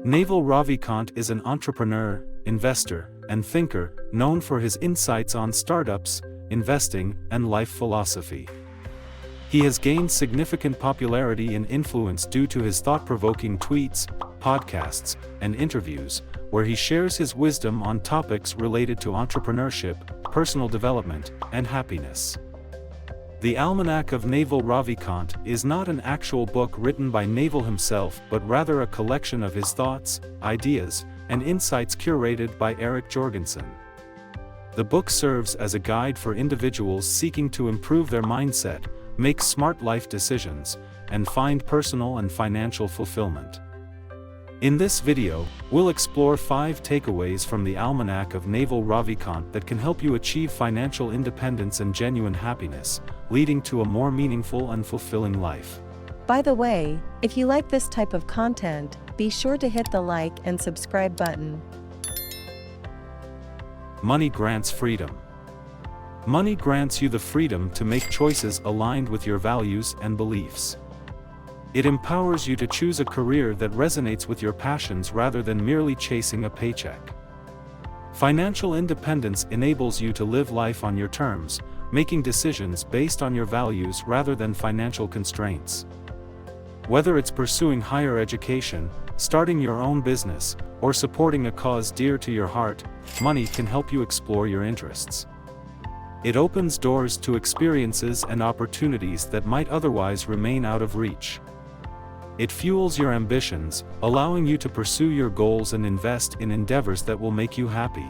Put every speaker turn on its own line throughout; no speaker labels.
Naval Ravikant is an entrepreneur, investor, and thinker, known for his insights on startups, investing, and life philosophy. He has gained significant popularity and influence due to his thought-provoking tweets, podcasts, and interviews, where he shares his wisdom on topics related to entrepreneurship, personal development, and happiness. The Almanack of Naval Ravikant is not an actual book written by Naval himself but rather a collection of his thoughts, ideas, and insights curated by Jorgenson. The book serves as a guide for individuals seeking to improve their mindset, make smart life decisions, and find personal and financial fulfillment. In this video, we'll explore 5 takeaways from the Almanack of Naval Ravikant that can help you achieve financial independence and genuine happiness, leading to a more meaningful and fulfilling life.
By the way, if you like this type of content, be sure to hit the like and subscribe button.
Money grants freedom. Money grants you the freedom to make choices aligned with your values and beliefs. It empowers you to choose a career that resonates with your passions rather than merely chasing a paycheck. Financial independence enables you to live life on your terms, making decisions based on your values rather than financial constraints. Whether it's pursuing higher education, starting your own business, or supporting a cause dear to your heart, money can help you explore your interests. It opens doors to experiences and opportunities that might otherwise remain out of reach. It fuels your ambitions, allowing you to pursue your goals and invest in endeavors that will make you happy.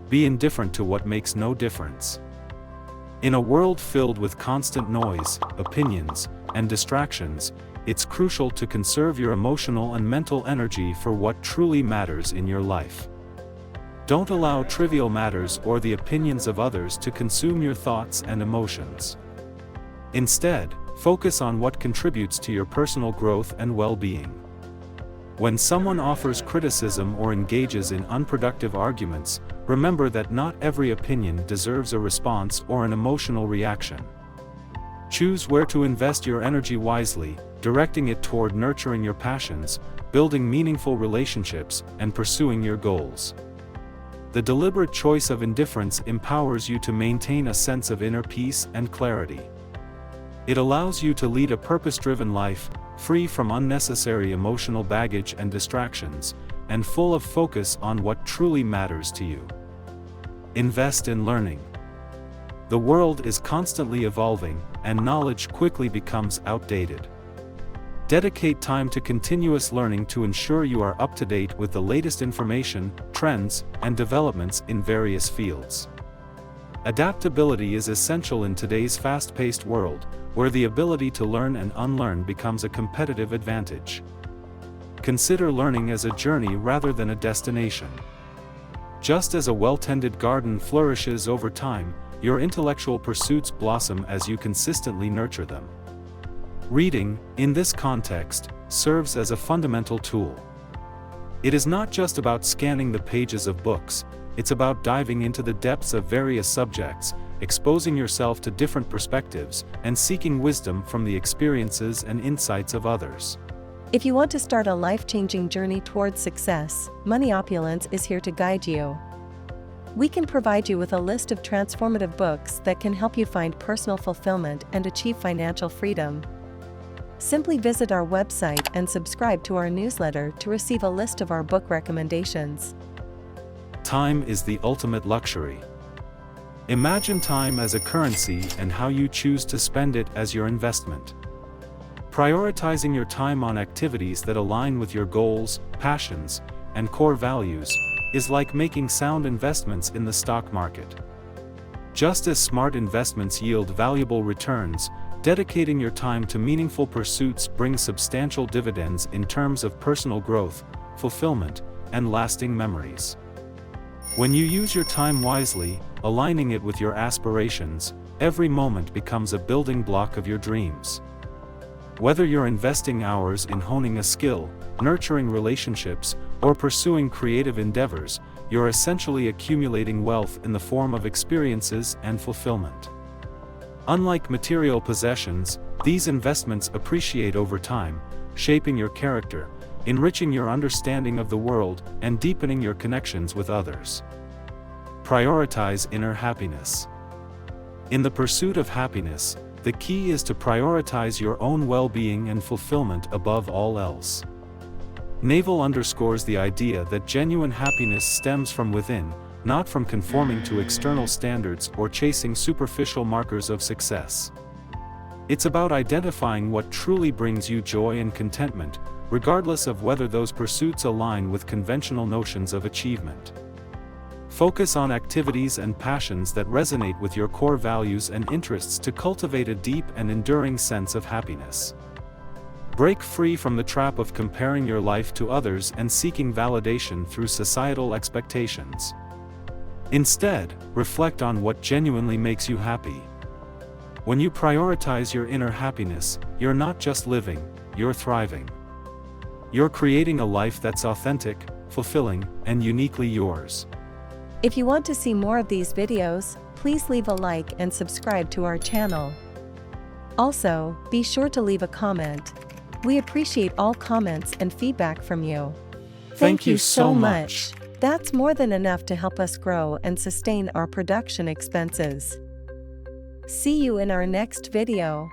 Be indifferent to what makes no difference. In a world filled with constant noise, opinions, and distractions, it's crucial to conserve your emotional and mental energy for what truly matters in your life. Don't allow trivial matters or the opinions of others to consume your thoughts and emotions. Instead, focus on what contributes to your personal growth and well-being. When someone offers criticism or engages in unproductive arguments, remember that not every opinion deserves a response or an emotional reaction. Choose where to invest your energy wisely, directing it toward nurturing your passions, building meaningful relationships, and pursuing your goals. The deliberate choice of indifference empowers you to maintain a sense of inner peace and clarity. It allows you to lead a purpose-driven life, free from unnecessary emotional baggage and distractions, and full of focus on what truly matters to you. Invest in learning. The world is constantly evolving, and knowledge quickly becomes outdated. Dedicate time to continuous learning to ensure you are up to date with the latest information, trends, and developments in various fields. Adaptability is essential in today's fast-paced world, where the ability to learn and unlearn becomes a competitive advantage. Consider learning as a journey rather than a destination. Just as a well-tended garden flourishes over time, your intellectual pursuits blossom as you consistently nurture them. Reading, in this context, serves as a fundamental tool. It is not just about scanning the pages of books, it's about diving into the depths of various subjects, exposing yourself to different perspectives, and seeking wisdom from the experiences and insights of others.
If you want to start a life-changing journey towards success, Opulence is here to guide you. We can provide you with a list of transformative books that can help you find personal fulfillment and achieve financial freedom. Simply visit our website and subscribe to our newsletter to receive a list of our book recommendations.
Time is the ultimate luxury. Imagine time as a currency and how you choose to spend it as your investment. Prioritizing your time on activities that align with your goals, passions, and core values is like making sound investments in the stock market. Just as smart investments yield valuable returns, dedicating your time to meaningful pursuits brings substantial dividends in terms of personal growth, fulfillment, and lasting memories. When you use your time wisely, aligning it with your aspirations, every moment becomes a building block of your dreams. Whether you're investing hours in honing a skill, nurturing relationships, or pursuing creative endeavors, you're essentially accumulating wealth in the form of experiences and fulfillment. Unlike material possessions, these investments appreciate over time, shaping your character, enriching your understanding of the world, and deepening your connections with others. Prioritize inner happiness. In the pursuit of happiness, the key is to prioritize your own well-being and fulfillment above all else. Naval underscores the idea that genuine happiness stems from within, not from conforming to external standards or chasing superficial markers of success. It's about identifying what truly brings you joy and contentment, regardless of whether those pursuits align with conventional notions of achievement. Focus on activities and passions that resonate with your core values and interests to cultivate a deep and enduring sense of happiness. Break free from the trap of comparing your life to others and seeking validation through societal expectations. Instead, reflect on what genuinely makes you happy. When you prioritize your inner happiness, you're not just living, you're thriving. You're creating a life that's authentic, fulfilling, and uniquely yours.
If you want to see more of these videos, please leave a like and subscribe to our channel. Also, be sure to leave a comment. We appreciate all comments and feedback from you.
Thank you so much.
That's more than enough to help us grow and sustain our production expenses. See you in our next video.